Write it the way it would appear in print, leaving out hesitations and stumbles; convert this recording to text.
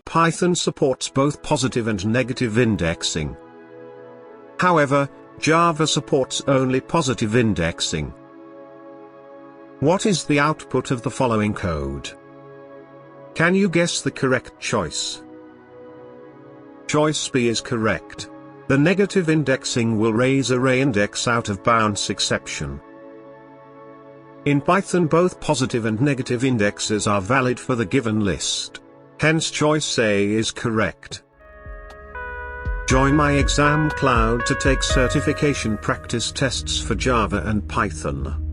Python supports both positive and negative indexing. However, Java supports only positive indexing. What is the output of the following code? Can you guess the correct choice? Choice B is correct. The negative indexing will raise array index out of bounds exception. In Python, both positive and negative indexes are valid for the given list. Hence choice A is correct. Join my exam cloud to take certification practice tests for Java and Python.